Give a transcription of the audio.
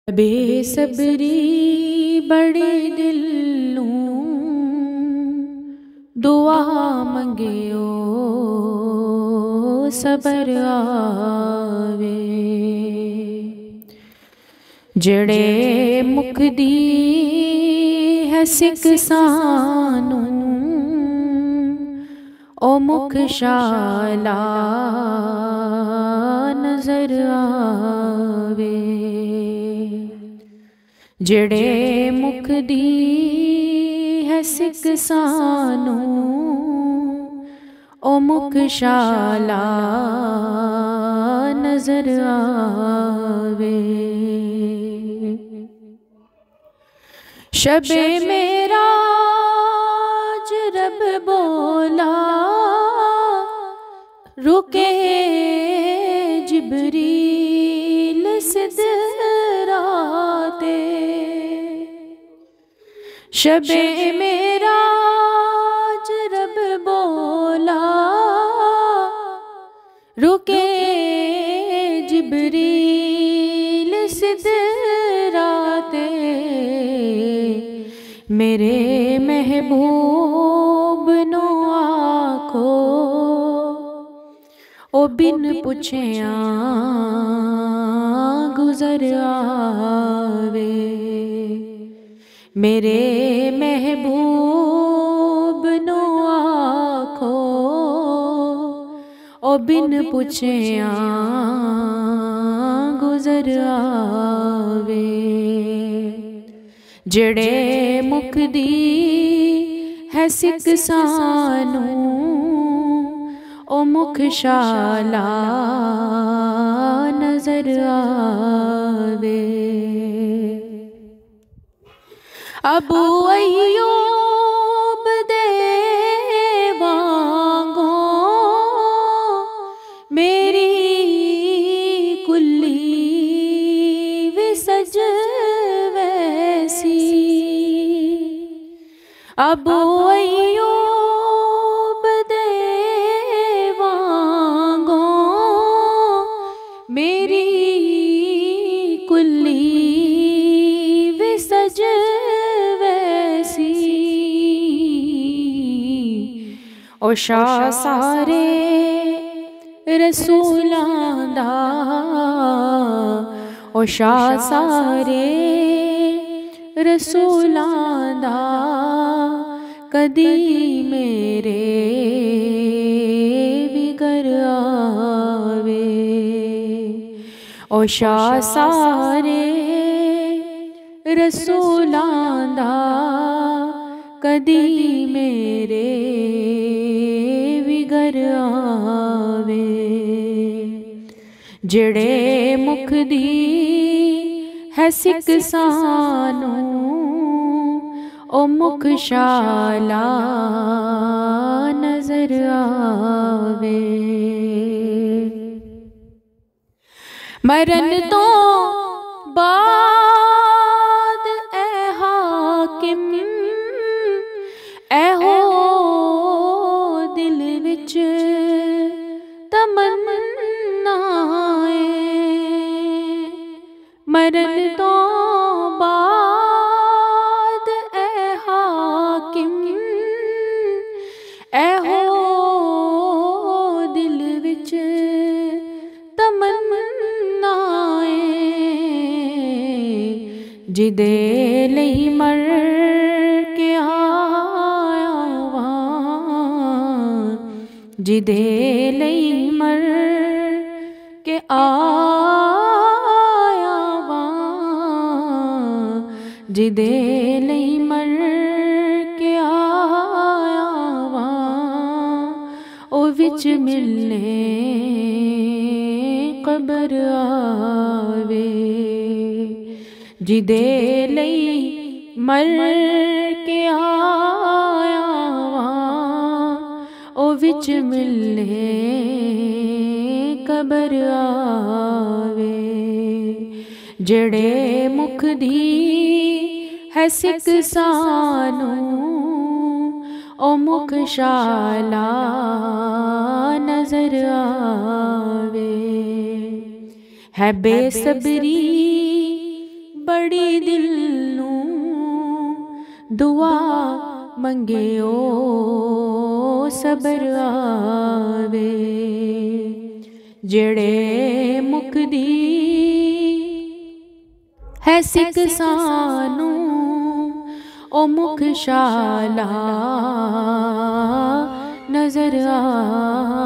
बेसब्री बड़े दिल नूं दुआ मंगियो सबर आवे। जड़े मुकदी है सिक सानू ओ मुख शाला नजर आवे। जड़े मुख दी है सिक सानू ओ मुख शाला नजर आवे। शबे मेरा रब बोला रुके जिब्रील सिदराते। शबे मेरा रब बोला रुके जिब्रील सिदराते। मेरे महबूब नो आखो ओ बिन पुछिया गुजर आवे। मेरे महबूब नो आखो ओ बिन पुछिया गुजर आवे। जड़े मुख दी है सिक सानू ओ मुख शाला नजर आवे। अबू अय्यूब दे वांगो मेरी कुल्ली विसज वैसी। अबू अय्यूब दे वांगो मेरी कुल्ली विसज वैसी। ओ शाह सारे रसूलां दा ओ शाह सारे रसूलां दा कदी मेरे बिगर आवे। ओ शाह सारे रसूलां दा कदी मेरे बिगर आवे। जड़े मुख दी है सिक सानू ओ मुख शाला नजर आवे। मरन तो बाद ए हाकिम ऐहो दिल विच तमन्नाए। मरन तो बाद ए हाकिम ऐहो दिल विच तमन्नाए। जिदे लई मर के आया वां जिदे लई मर के आया वां जिदे लई मर के आया वां ओ विच मिलने कबर आवे। जिदे लई मर के आया वां ओ विच मिलने कबर आवे। जड़े मुख दी है सिक सानू ओ मुख शाला नजर आवे। है बेसब्री बड़ी दिल नू दुआ मंगे ओ सबर आवे। जेड़े मुकदी है सिख सानू ओ मुखशाला नजर आवे।